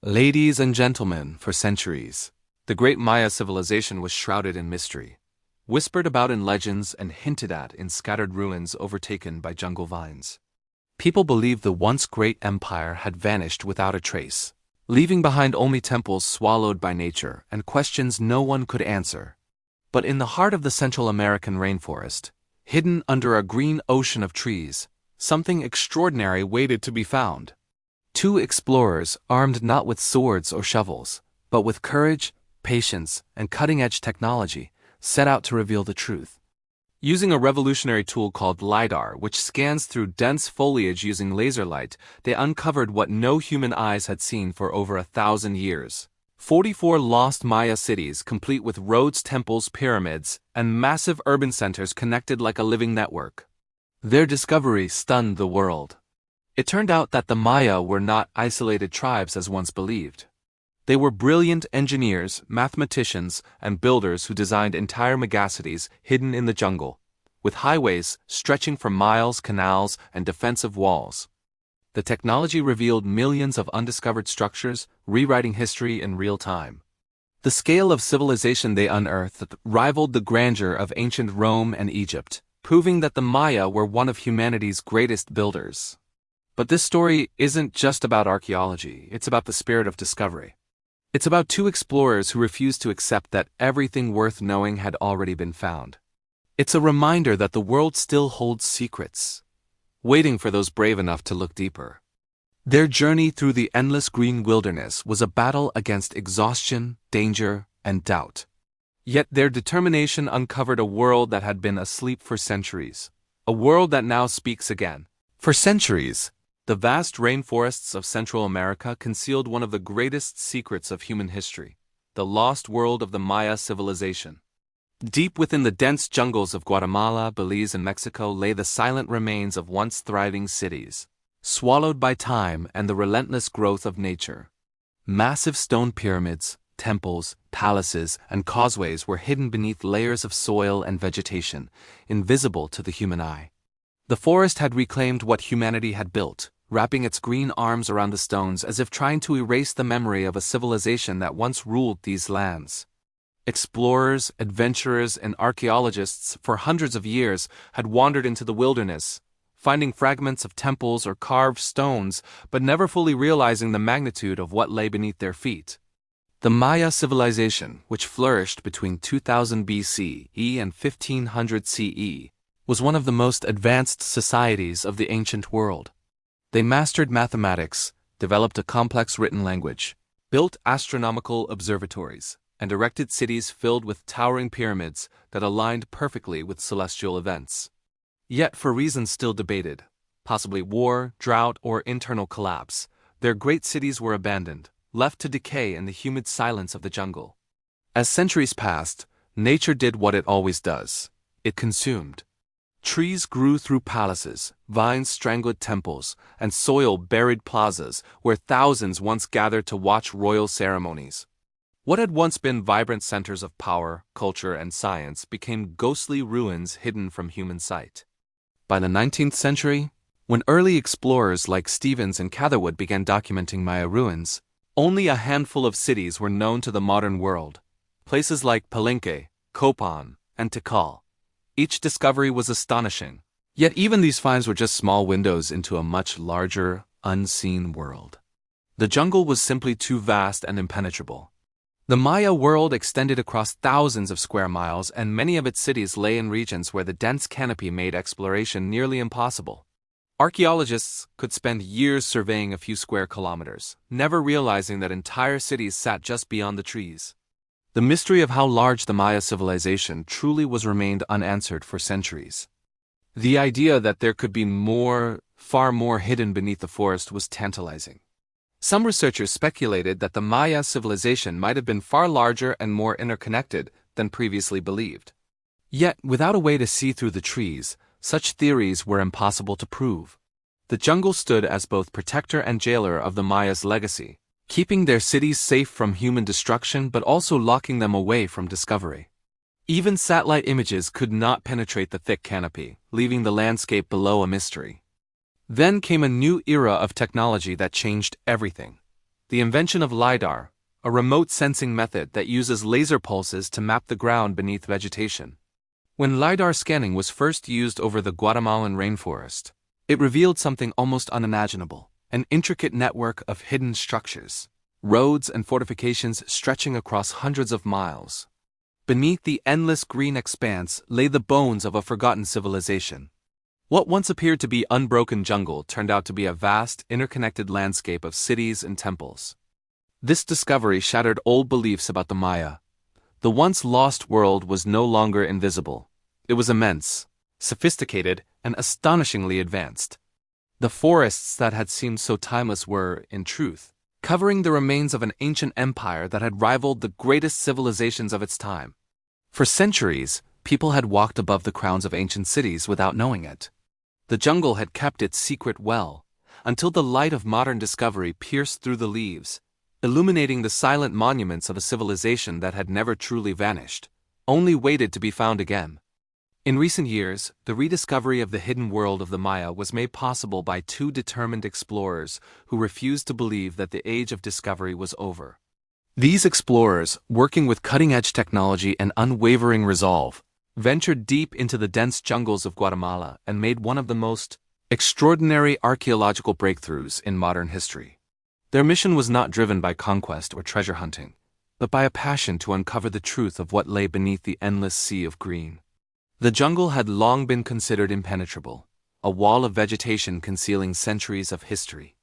Ladies and gentlemen, for centuries, the great Maya civilization was shrouded in mystery, whispered about in legends and hinted at in scattered ruins overtaken by jungle vines. People believed the once great empire had vanished without a trace, leaving behind only temples swallowed by nature and questions no one could answer. But in the heart of the Central American rainforest, hidden under a green ocean of trees, something extraordinary waited to be found. Two explorers, armed not with swords or shovels, but with courage, patience, and cutting-edge technology, set out to reveal the truth. Using a revolutionary tool called LIDAR, which scans through dense foliage using laser light, they uncovered what no human eyes had seen for over 1,000 years. 44 lost Maya cities, complete with roads, temples, pyramids, and massive urban centers connected like a living network. Their discovery stunned the world. It turned out that the Maya were not isolated tribes as once believed. They were brilliant engineers, mathematicians, and builders who designed entire megacities hidden in the jungle, with highways stretching for miles, canals, and defensive walls. The technology revealed millions of undiscovered structures, rewriting history in real time. The scale of civilization they unearthed rivaled the grandeur of ancient Rome and Egypt, proving that the Maya were one of humanity's greatest builders. But this story isn't just about archaeology, it's about the spirit of discovery. It's about two explorers who refused to accept that everything worth knowing had already been found. It's a reminder that the world still holds secrets, waiting for those brave enough to look deeper. Their journey through the endless green wilderness was a battle against exhaustion, danger, and doubt. Yet their determination uncovered a world that had been asleep for centuries, a world that now speaks again. For centuries, the vast rainforests of Central America concealed one of the greatest secrets of human history, the lost world of the Maya civilization. Deep within the dense jungles of Guatemala, Belize, and Mexico lay the silent remains of once thriving cities, swallowed by time and the relentless growth of nature. Massive stone pyramids, temples, palaces, and causeways were hidden beneath layers of soil and vegetation, invisible to the human eye. The forest had reclaimed what humanity had built, wrapping its green arms around the stones as if trying to erase the memory of a civilization that once ruled these lands. Explorers, adventurers, and archaeologists for hundreds of years had wandered into the wilderness, finding fragments of temples or carved stones, but never fully realizing the magnitude of what lay beneath their feet. The Maya civilization, which flourished between 2000 BCE and 1500 CE, was one of the most advanced societies of the ancient world. They mastered mathematics, developed a complex written language, built astronomical observatories, and erected cities filled with towering pyramids that aligned perfectly with celestial events. Yet, for reasons still debated, possibly war, drought, or internal collapse, their great cities were abandoned, left to decay in the humid silence of the jungle. As centuries passed, nature did what it always does. It consumed. Trees grew through palaces, vines strangled temples, and soil buried plazas where thousands once gathered to watch royal ceremonies. What had once been vibrant centers of power, culture, and science became ghostly ruins hidden from human sight. By the 19th century, when early explorers like Stevens and Catherwood began documenting Maya ruins, only a handful of cities were known to the modern world, places like Palenque, Copan, and Tikal. Each discovery was astonishing, yet even these finds were just small windows into a much larger, unseen world. The jungle was simply too vast and impenetrable. The Maya world extended across thousands of square miles, and many of its cities lay in regions where the dense canopy made exploration nearly impossible. Archaeologists could spend years surveying a few square kilometers, never realizing that entire cities sat just beyond the trees. The mystery of how large the Maya civilization truly was remained unanswered for centuries. The idea that there could be more, far more hidden beneath the forest was tantalizing. Some researchers speculated that the Maya civilization might have been far larger and more interconnected than previously believed. Yet, without a way to see through the trees, such theories were impossible to prove. The jungle stood as both protector and jailer of the Maya's legacy, keeping their cities safe from human destruction but also locking them away from discovery. Even satellite images could not penetrate the thick canopy, leaving the landscape below a mystery. Then came a new era of technology that changed everything. the invention of LIDAR, a remote sensing method that uses laser pulses to map the ground beneath vegetation. When LIDAR scanning was first used over the Guatemalan rainforest, it revealed something almost unimaginable: an intricate network of hidden structures, roads and fortifications stretching across hundreds of miles. Beneath the endless green expanse lay the bones of a forgotten civilization. What once appeared to be unbroken jungle turned out to be a vast, interconnected landscape of cities and temples. This discovery shattered old beliefs about the Maya. The once lost world was no longer invisible. It was immense, sophisticated, and astonishingly advanced. The forests that had seemed so timeless were, in truth, covering the remains of an ancient empire that had rivaled the greatest civilizations of its time. For centuries, people had walked above the crowns of ancient cities without knowing it. The jungle had kept its secret well, until the light of modern discovery pierced through the leaves, illuminating the silent monuments of a civilization that had never truly vanished, only waited to be found again. In recent years, the rediscovery of the hidden world of the Maya was made possible by two determined explorers who refused to believe that the age of discovery was over. These explorers, working with cutting-edge technology and unwavering resolve, ventured deep into the dense jungles of Guatemala and made one of the most extraordinary archaeological breakthroughs in modern history. Their mission was not driven by conquest or treasure hunting, but by a passion to uncover the truth of what lay beneath the endless sea of green. The jungle had long been considered impenetrable, a wall of vegetation concealing centuries of history.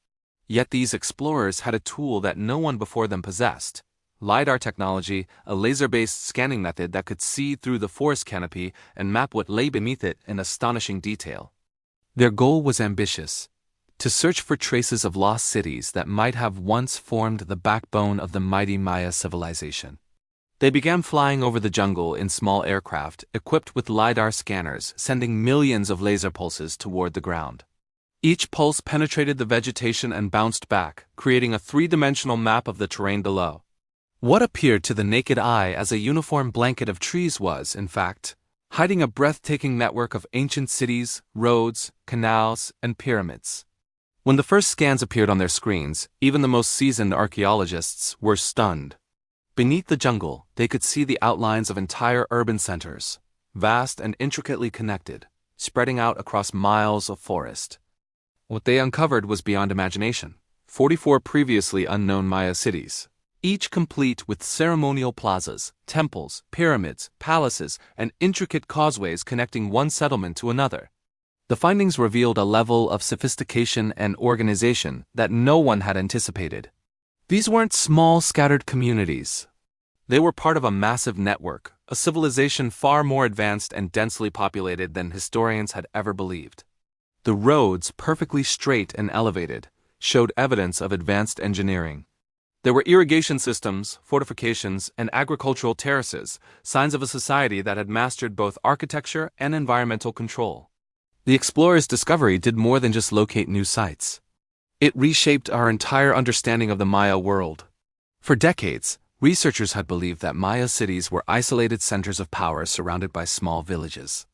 Yet these explorers had a tool that no one before them possessed: LIDAR technology, a laser-based scanning method that could see through the forest canopy and map what lay beneath it in astonishing detail. Their goal was ambitious: to search for traces of lost cities that might have once formed the backbone of the mighty Maya civilization. They began flying over the jungle in small aircraft equipped with LIDAR scanners, sending millions of laser pulses toward the ground. Each pulse penetrated the vegetation and bounced back, creating a three-dimensional map of the terrain below. What appeared to the naked eye as a uniform blanket of trees was, in fact, hiding a breathtaking network of ancient cities, roads, canals, and pyramids. When the first scans appeared on their screens, even the most seasoned archaeologists were stunned. Beneath the jungle, they could see the outlines of entire urban centers, vast and intricately connected, spreading out across miles of forest. What they uncovered was beyond imagination: 44 previously unknown Maya cities, each complete with ceremonial plazas, temples, pyramids, palaces, and intricate causeways connecting one settlement to another. The findings revealed a level of sophistication and organization that no one had anticipated. These weren't small, scattered communities. They were part of a massive network, a civilization far more advanced and densely populated than historians had ever believed. The roads, perfectly straight and elevated, showed evidence of advanced engineering. There were irrigation systems, fortifications, and agricultural terraces, signs of a society that had mastered both architecture and environmental control. The explorers' discovery did more than just locate new sites. It reshaped our entire understanding of the Maya world. For decades, researchers had believed that Maya cities were isolated centers of power surrounded by small villages.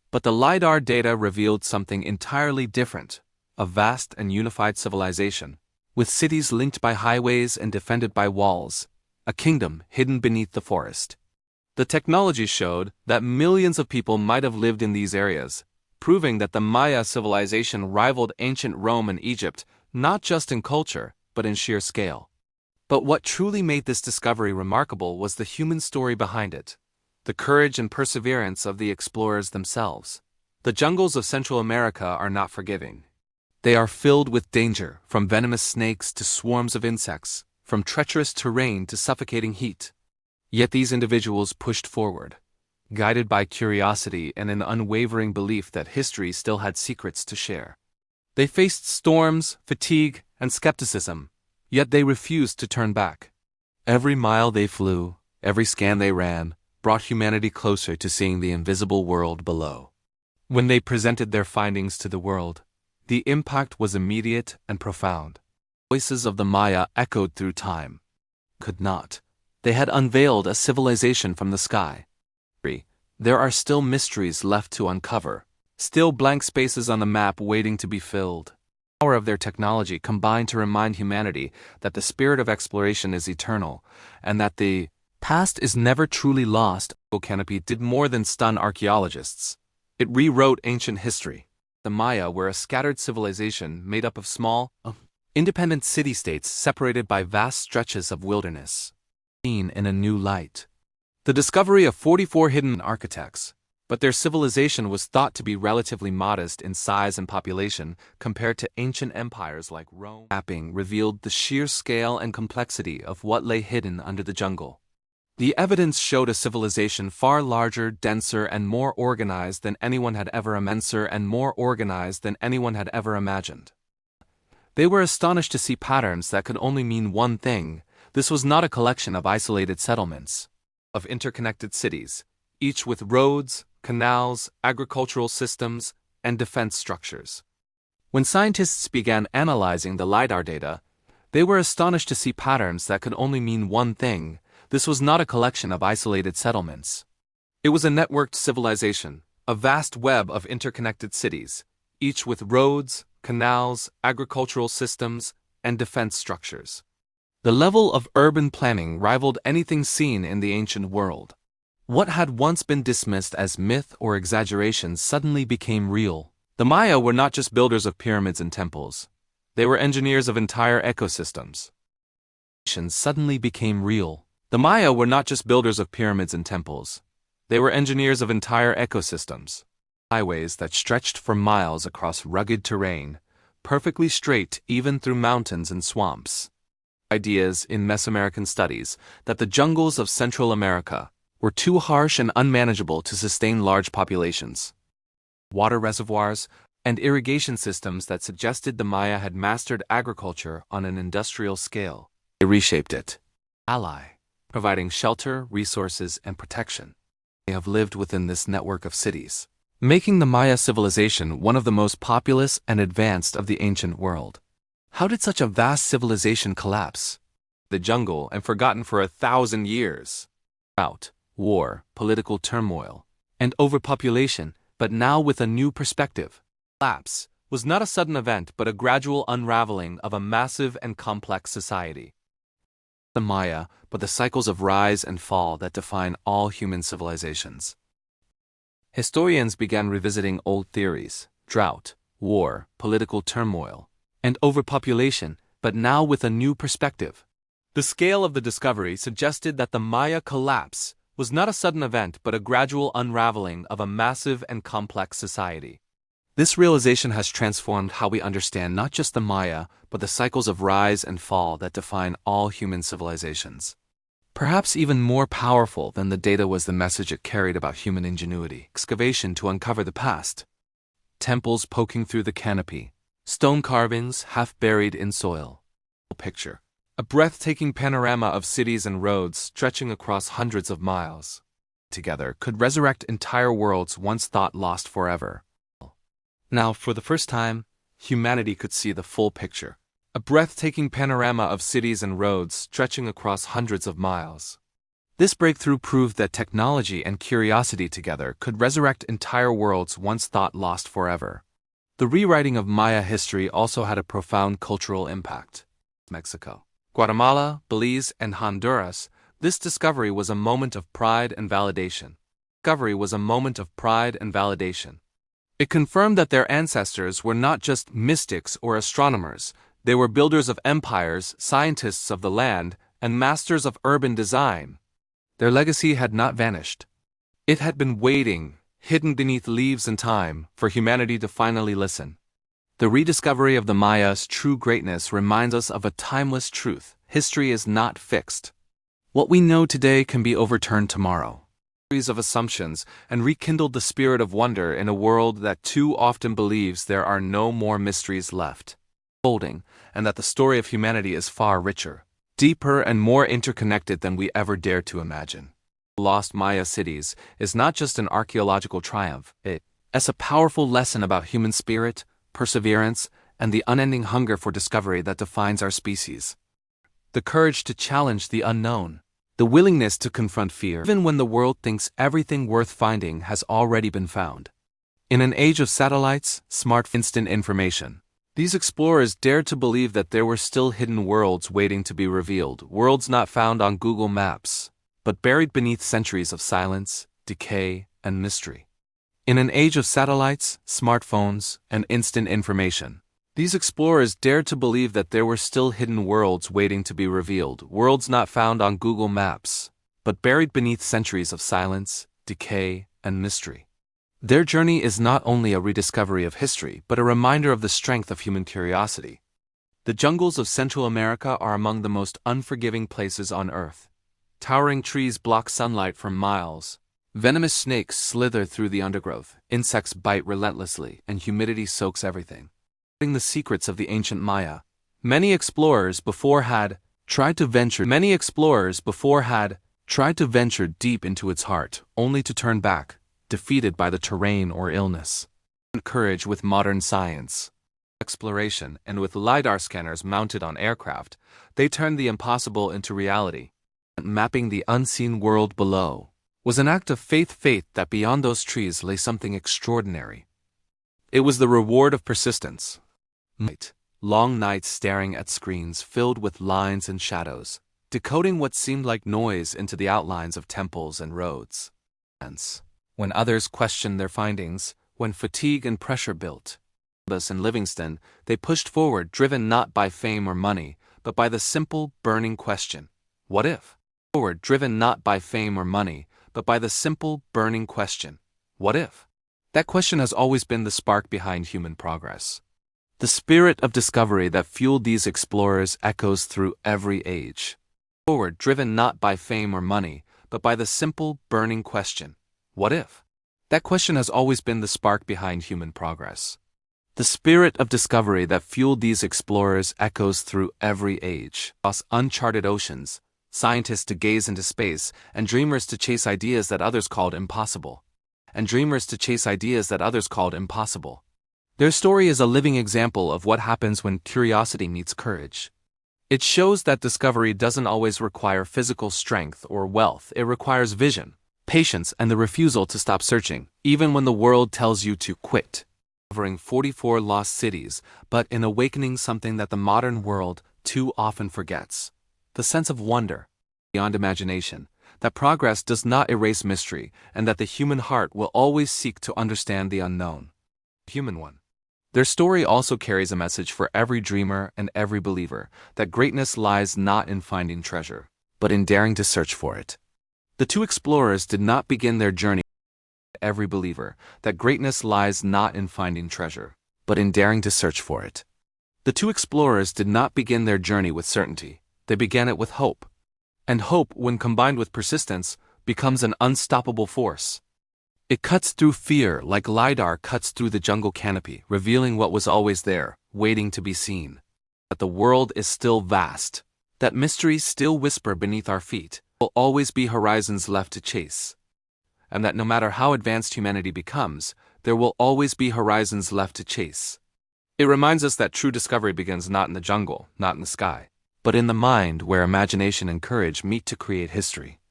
But the LIDAR data revealed something entirely different: a vast and unified civilization, with cities linked by highways and defended by walls, a kingdom hidden beneath the forest. The technology showed that millions of people might have lived in these areas, proving that the Maya civilization rivaled ancient Rome and Egypt, not just in culture, but in sheer scale. But what truly made this discovery remarkable was the human story behind it: the courage and perseverance of the explorers themselves. The jungles of Central America are not forgiving. They are filled with danger, from venomous snakes to swarms of insects, from treacherous terrain to suffocating heat. Yet these individuals pushed forward, guided by curiosity and an unwavering belief that history still had secrets to share. They faced storms, fatigue, and skepticism, yet they refused to turn back. Every mile they flew, every scan they ran, brought humanity closer to seeing the invisible world below. When they presented their findings to the world, the impact was immediate and profound. Voices of the Maya echoed through time. Could not. They had unveiled a civilization from the sky. There are still mysteries left to uncover, still blank spaces on the map waiting to be filled. power of their technology combined to remind humanity that the spirit of exploration is eternal, and that the past is never truly lost. Canopy did more than stun archaeologists. It rewrote ancient history. The Maya were a scattered civilization made up of small, independent city-states separated by vast stretches of wilderness, seen in a new light. The discovery of 44 hidden architects, but their civilization was thought to be relatively modest in size and population compared to ancient empires like Rome. Mapping revealed the sheer scale and complexity of what lay hidden under the jungle. The evidence showed a civilization far larger, denser, and more organized than anyone had ever imagined. They were astonished to see patterns that could only mean one thing. This was not a collection of isolated settlements, of interconnected cities, each with roads, canals, agricultural systems, and defense structures. When scientists began analyzing the LIDAR data, they were astonished to see patterns that could only mean one thing. This was not a collection of isolated settlements. It was a networked civilization, a vast web of interconnected cities, each with roads, canals, agricultural systems, and defense structures. The level of urban planning rivaled anything seen in the ancient world. What had once been dismissed as myth or exaggeration suddenly became real. The Maya were not just builders of pyramids and temples. They were engineers of entire ecosystems. Suddenly became real. The Maya were not just builders of pyramids and temples. They were engineers of entire ecosystems. Highways that stretched for miles across rugged terrain, perfectly straight even through mountains and swamps. Ideas in Mesoamerican studies that the jungles of Central America were too harsh and unmanageable to sustain large populations. Water reservoirs and irrigation systems that suggested the Maya had mastered agriculture on an industrial scale. They reshaped it. Ally, providing shelter, resources, and protection. They have lived within this network of cities, making the Maya civilization one of the most populous and advanced of the ancient world. How did such a vast civilization collapse? The jungle and forgotten for 1,000 years. Drought, war, political turmoil, and overpopulation, but now with a new perspective. Collapse was not a sudden event but a gradual unraveling of a massive and complex society. The Maya, but the cycles of rise and fall that define all human civilizations. Historians began revisiting old theories, drought, war, political turmoil, and overpopulation, but now with a new perspective. The scale of the discovery suggested that the Maya collapse was not a sudden event but a gradual unraveling of a massive and complex society. This realization has transformed how we understand not just the Maya, but the cycles of rise and fall that define all human civilizations. Perhaps even more powerful than the data was the message it carried about human ingenuity. Excavation to uncover the past. Temples poking through the canopy. Stone carvings half buried in soil. Picture. A breathtaking panorama of cities and roads stretching across hundreds of miles. Together could resurrect entire worlds once thought lost forever. Now, for the first time, humanity could see the full picture. A breathtaking panorama of cities and roads stretching across hundreds of miles. This breakthrough proved that technology and curiosity together could resurrect entire worlds once thought lost forever. The rewriting of Maya history also had a profound cultural impact. Mexico, Guatemala, Belize, and Honduras, this discovery was a moment of pride and validation. It confirmed that their ancestors were not just mystics or astronomers. They were builders of empires, scientists of the land, and masters of urban design. Their legacy had not vanished. It had been waiting, hidden beneath leaves and time, for humanity to finally listen. The rediscovery of the Maya's true greatness reminds us of a timeless truth. History is not fixed. What we know today can be overturned tomorrow. Of assumptions and rekindled the spirit of wonder in a world that too often believes there are no more mysteries left. And that the story of humanity is far richer, deeper, and more interconnected than we ever dared to imagine. Lost Maya cities is not just an archaeological triumph. It's a powerful lesson about human spirit, perseverance, and the unending hunger for discovery that defines our species. The courage to challenge the unknown. The willingness to confront fear, even when the world thinks everything worth finding has already been found. In an age of satellites, instant information, These explorers dared to believe that there were still hidden worlds waiting to be revealed, worlds not found on Google Maps, but buried beneath centuries of silence, decay, and mystery. In an age of satellites, smartphones, and instant information, these explorers dared to believe that there were still hidden worlds waiting to be revealed, worlds not found on Google Maps, but buried beneath centuries of silence, decay, and mystery. Their journey is not only a rediscovery of history, but a reminder of the strength of human curiosity. The jungles of Central America are among the most unforgiving places on Earth. Towering trees block sunlight for miles. Venomous snakes slither through the undergrowth, insects bite relentlessly, and humidity soaks everything. The secrets of the ancient Maya. Many explorers before had tried to venture deep into its heart, only to turn back, defeated by the terrain or illness. Courage with modern science, exploration, and with LIDAR scanners mounted on aircraft, they turned the impossible into reality. Mapping the unseen world below was an act of faith that beyond those trees lay something extraordinary. It was the reward of persistence. Long nights staring at screens filled with lines and shadows, decoding what seemed like noise into the outlines of temples and roads. When others questioned their findings, when fatigue and pressure built, Columbus and Livingston, they pushed forward, driven not by fame or money, but by the simple, burning question, what if? Driven not by fame or money, but by the simple, burning question, what if? That question has always been the spark behind human progress. The spirit of discovery that fueled these explorers echoes through every age. Driven not by fame or money, but by the simple, burning question, what if? That question has always been the spark behind human progress. The spirit of discovery that fueled these explorers echoes through every age. Across uncharted oceans, scientists to gaze into space, and dreamers to chase ideas that others called impossible. Their story is a living example of what happens when curiosity meets courage. It shows that discovery doesn't always require physical strength or wealth. It requires vision, patience, and the refusal to stop searching, even when the world tells you to quit. Covering 44 lost cities, but in awakening something that the modern world too often forgets. The sense of wonder, beyond imagination, that progress does not erase mystery, and that the human heart will always seek to understand the unknown. Human one. Their story also carries a message for every dreamer and every believer, that greatness lies not in finding treasure, but in daring to search for it. The two explorers did not begin their journey. Every believer, that greatness lies not in finding treasure, but in daring to search for it. The two explorers did not begin their journey with certainty. They began it with hope. And hope, when combined with persistence, becomes an unstoppable force. It cuts through fear like LIDAR cuts through the jungle canopy, revealing what was always there, waiting to be seen. That the world is still vast, that mysteries still whisper beneath our feet, will always be horizons left to chase. And that no matter how advanced humanity becomes, there will always be horizons left to chase. It reminds us that true discovery begins not in the jungle, not in the sky, but in the mind where imagination and courage meet to create history.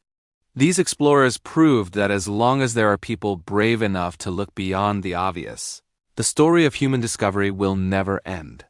These explorers proved that as long as there are people brave enough to look beyond the obvious, the story of human discovery will never end.